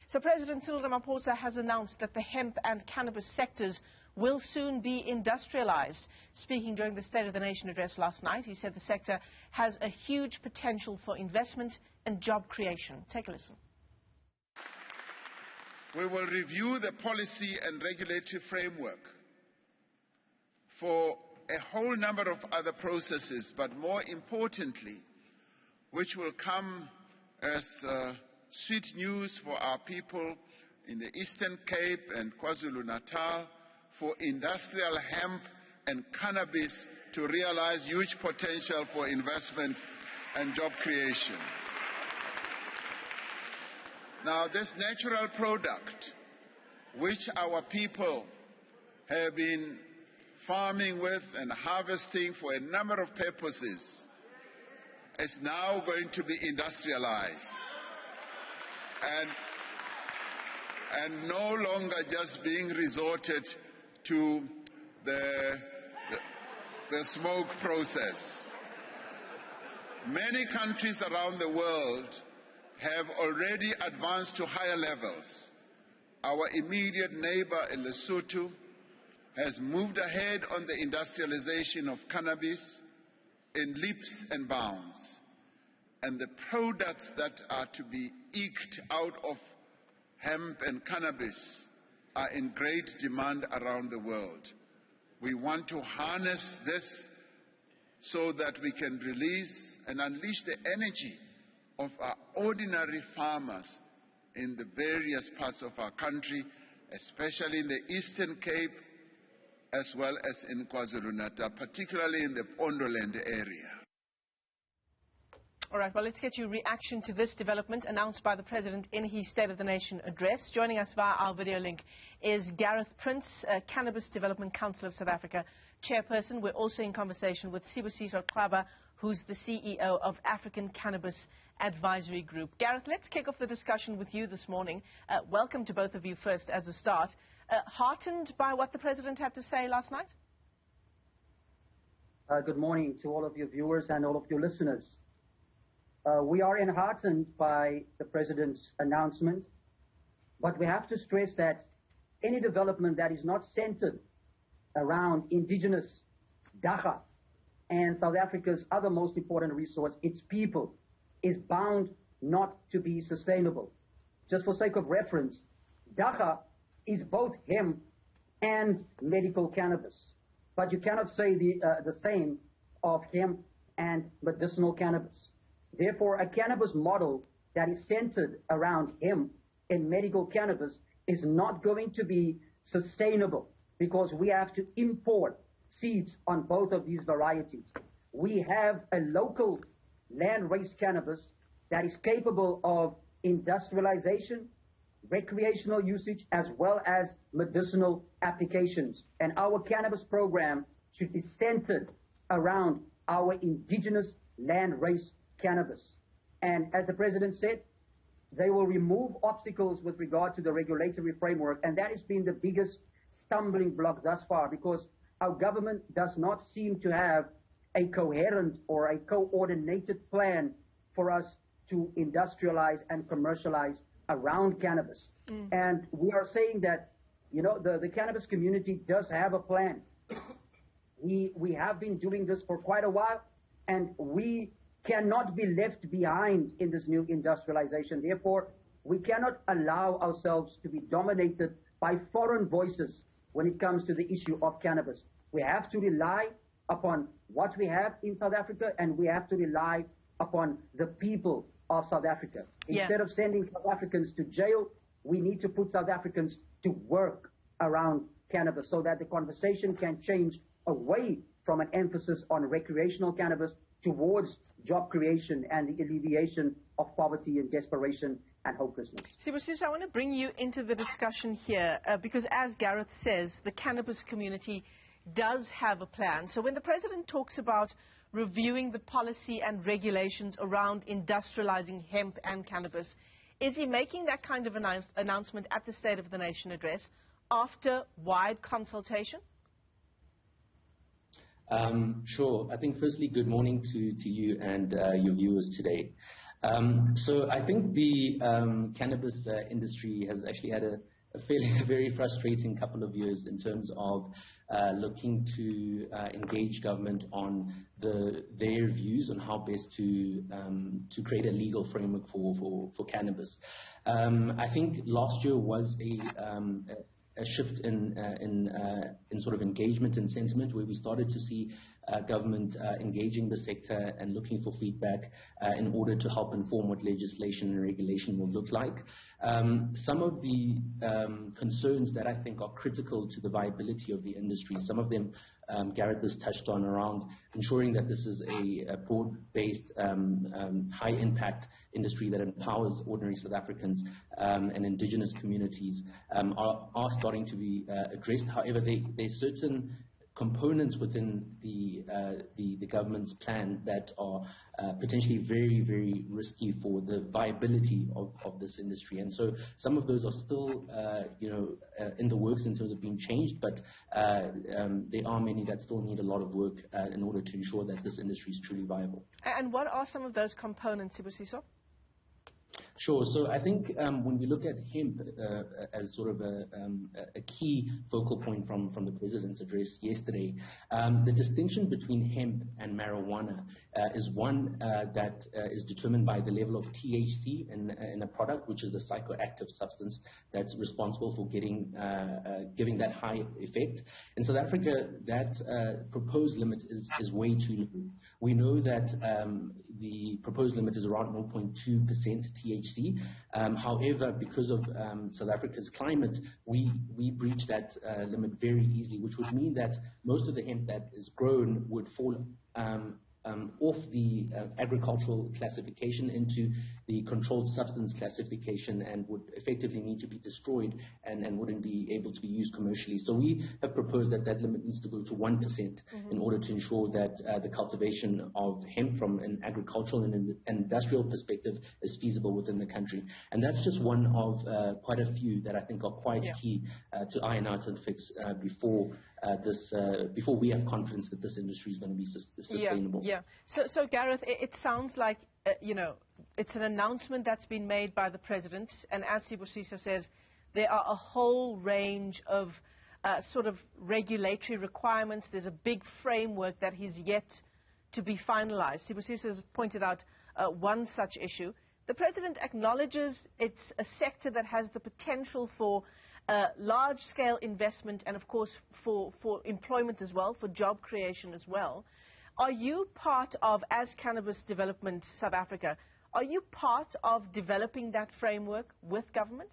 So President Cyril Ramaphosa has announced that the hemp and cannabis sectors will soon be industrialized. Speaking during the State of the Nation address last night, he said the sector has a huge potential for investment and job creation. Take a listen. We will review the policy and regulatory framework for a whole number of other processes, but more importantly, which will come as sweet news for our people in the Eastern Cape and KwaZulu-Natal, for industrial hemp and cannabis to realize huge potential for investment and job creation. Now, this natural product, which our people have been farming with and harvesting for a number of purposes, is now going to be industrialized and no longer just being resorted to the smoke process. Many countries around the world have already advanced to higher levels. Our immediate neighbor in Lesotho has moved ahead on the industrialization of cannabis in leaps and bounds. And the products that are to be eked out of hemp and cannabis are in great demand around the world. We want to harness this so that we can release and unleash the energy of our ordinary farmers in the various parts of our country, especially in the Eastern Cape, as well as in KwaZulu-Natal, particularly in the Pondoland area. All right, well, let's get your reaction to this development announced by the President in his State of the Nation address. Joining us via our video link is Gareth Prince, Cannabis Development Council of South Africa chairperson. We're also in conversation with Sibusiso Xaba, who's the CEO of African Cannabis Advisory Group. Gareth, let's kick off the discussion with you this morning. Welcome to both of you first as a start. Heartened by what the President had to say last night? Good morning to all of your viewers and all of your listeners. We are enheartened by the President's announcement, but we have to stress that any development that is not centered around indigenous Daga and South Africa's other most important resource, its people, is bound not to be sustainable. Just for sake of reference, Daga is both hemp and medical cannabis, but you cannot say the same of hemp and medicinal cannabis. Therefore, a cannabis model that is centered around hemp and medical cannabis is not going to be sustainable because we have to import seeds on both of these varieties. We have a local land-raised cannabis that is capable of industrialization, recreational usage, as well as medicinal applications. And our cannabis program should be centered around our indigenous land-raised cannabis. And as the President said, they will remove obstacles with regard to the regulatory framework, and that has been the biggest stumbling block thus far because our government does not seem to have a coherent or a coordinated plan for us to industrialize and commercialize around cannabis. And we are saying that, you know, the cannabis community does have a plan. We have been doing this for quite a while, and we cannot be left behind in this new industrialization. Therefore, we cannot allow ourselves to be dominated by foreign voices when it comes to the issue of cannabis. We have to rely upon what we have in South Africa, and we have to rely upon the people of South Africa. Instead of sending South Africans to jail, we need to put South Africans to work around cannabis so that the conversation can change away from an emphasis on recreational cannabis towards job creation and the alleviation of poverty and desperation and hopelessness. Sibusiso, I want to bring you into the discussion here because as Gareth says, the cannabis community does have a plan. So when the President talks about reviewing the policy and regulations around industrializing hemp and cannabis, is he making that kind of announcement at the State of the Nation address after wide consultation? Sure. I think firstly, good morning to you and your viewers today. So I think the cannabis industry has actually had a very frustrating couple of years in terms of looking to engage government on their views on how best to create a legal framework for cannabis. I think last year was a shift in sort of engagement and sentiment, where we started to see government engaging the sector and looking for feedback in order to help inform what legislation and regulation will look like. Some of the concerns that I think are critical to the viability of the industry, some of them Gareth has touched on, around ensuring that this is a broad-based, high-impact industry that empowers ordinary South Africans and indigenous communities, are starting to be addressed. However, there's certain components within the government's plan that are potentially very, very risky for the viability of this industry. And so some of those are still, in the works in terms of being changed, but there are many that still need a lot of work in order to ensure that this industry is truly viable. And what are some of those components, Sibusiso? Sure. So I think when we look at hemp as sort of a key focal point from the President's address yesterday, the distinction between hemp and marijuana is one that is determined by the level of THC in a product, which is the psychoactive substance that's responsible for giving that high effect. In South Africa, that proposed limit is way too low. We know that the proposed limit is around 0.2% THC. However, because of South Africa's climate, we breach that limit very easily, which would mean that most of the hemp that is grown would fall off the agricultural classification into the controlled substance classification and would effectively need to be destroyed and wouldn't be able to be used commercially. So we have proposed that limit needs to go to 1% in order to ensure that the cultivation of hemp from an agricultural and an industrial perspective is feasible within the country. And that's just one of quite a few that I think are quite key to iron out and fix before we have confidence that this industry is going to be sustainable. Yeah. So Gareth, it sounds like it's an announcement that's been made by the President, and as Sibusiso says, there are a whole range of sort of regulatory requirements. There's a big framework that is yet to be finalized. Sibusiso has pointed out one such issue. The President acknowledges it's a sector that has the potential for large-scale investment and, of course, for employment as well, for job creation as well. Are you part of, as Cannabis Development South Africa, are you part of developing that framework with government?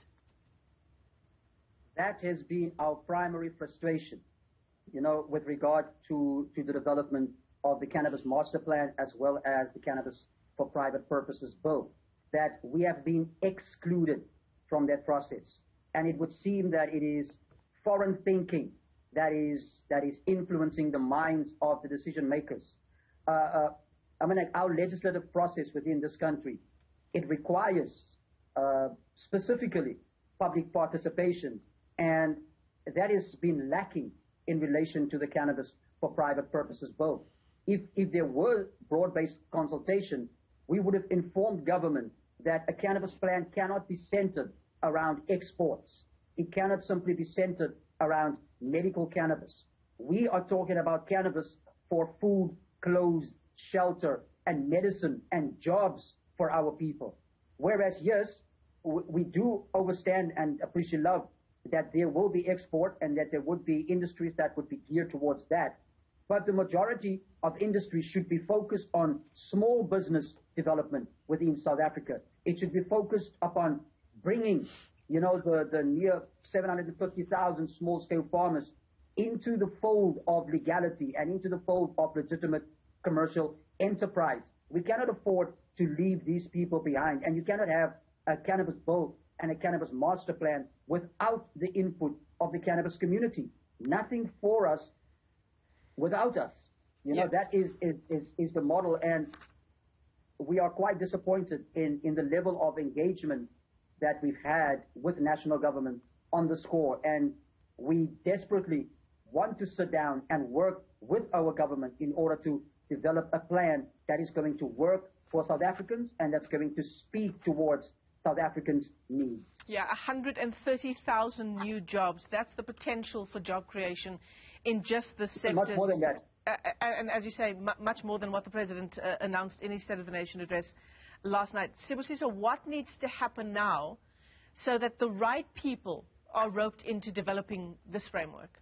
That has been our primary frustration, with regard to the development of the Cannabis Master Plan as well as the Cannabis for Private Purposes Bill, that we have been excluded from that process. And it would seem that it is foreign thinking that is influencing the minds of the decision makers. Our legislative process within this country, it requires specifically public participation, and that has been lacking in relation to the Cannabis for Private Purposes Bill. If there were broad-based consultation, we would have informed government that a cannabis plan cannot be centered around exports. It cannot simply be centered around medical cannabis. We are talking about cannabis for food, clothes, shelter, and medicine and jobs for our people. Whereas, yes, we do understand and appreciate love that there will be export and that there would be industries that would be geared towards that. But the majority of industry should be focused on small business development within South Africa. It should be focused upon bringing, the near 750,000 small-scale farmers into the fold of legality and into the fold of legitimate commercial enterprise. We cannot afford to leave these people behind, and you cannot have a cannabis bill and a cannabis master plan without the input of the cannabis community. Nothing for us without us. That is the model, and we are quite disappointed in the level of engagement that we've had with national government on the score, and we desperately want to sit down and work with our government in order to develop a plan that is going to work for South Africans, and that's going to speak towards South Africans' needs. Yeah, 130,000 new jobs. That's the potential for job creation in just the sector. Much more than that. And as you say, much more than what the President announced in his State of the Nation address last night. Sibusiso, what needs to happen now so that the right people are roped into developing this framework?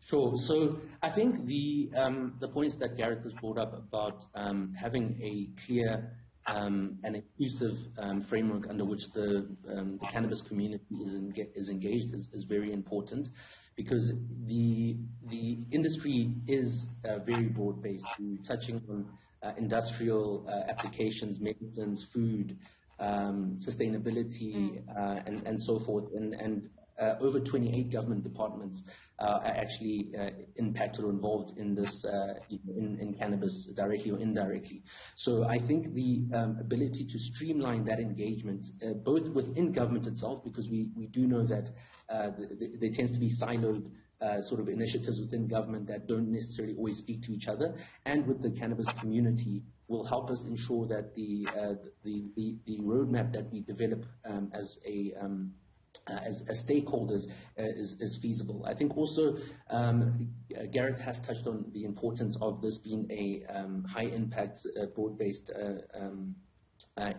Sure. So I think the points that Gareth has brought up about having a clear and inclusive framework under which the cannabis community is engaged is very important, because the industry is very broad-based, touching on industrial applications, medicines, food, sustainability, and so forth. And over 28 government departments are actually impacted or involved in this, in cannabis, directly or indirectly. So I think the ability to streamline that engagement, both within government itself, because we do know that there tends to be siloed sort of initiatives within government that don't necessarily always speak to each other, and with the cannabis community, will help us ensure that the roadmap that we develop as stakeholders is feasible. I think also Gareth has touched on the importance of this being a high-impact, broad-based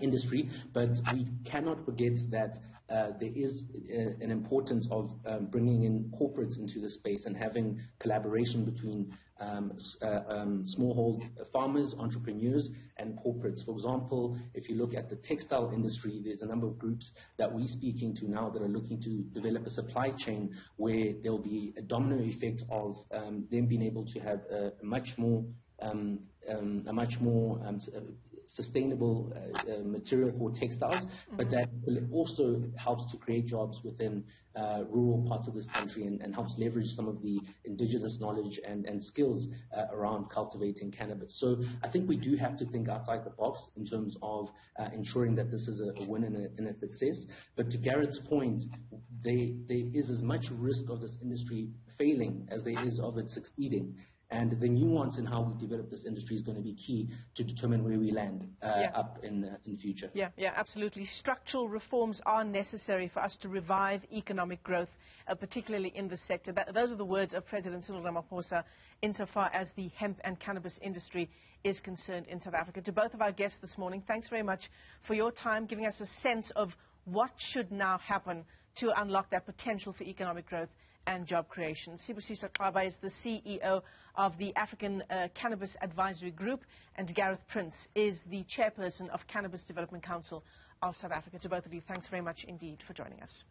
industry, but we cannot forget that there is an importance of bringing in corporates into the space and having collaboration between smallhold farmers, entrepreneurs, and corporates. For example, if you look at the textile industry, there's a number of groups that we're speaking to now that are looking to develop a supply chain where there'll be a domino effect of them being able to have a much more sustainable material for textiles, but that also helps to create jobs within rural parts of this country and helps leverage some of the indigenous knowledge and skills around cultivating cannabis. So I think we do have to think outside the box in terms of ensuring that this is a win and a success. But to Garrett's point, there is as much risk of this industry failing as there is of it succeeding. And the nuance in how we develop this industry is going to be key to determine where we land up in the future. Yeah, absolutely. Structural reforms are necessary for us to revive economic growth, particularly in this sector. Those are the words of President Cyril Ramaphosa insofar as the hemp and cannabis industry is concerned in South Africa. To both of our guests this morning, thanks very much for your time, giving us a sense of what should now happen to unlock that potential for economic growth and job creation. Sibusiso Xaba is the CEO of the African Cannabis Advisory Group, and Gareth Prince is the chairperson of Cannabis Development Council of South Africa. To both of you, thanks very much indeed for joining us.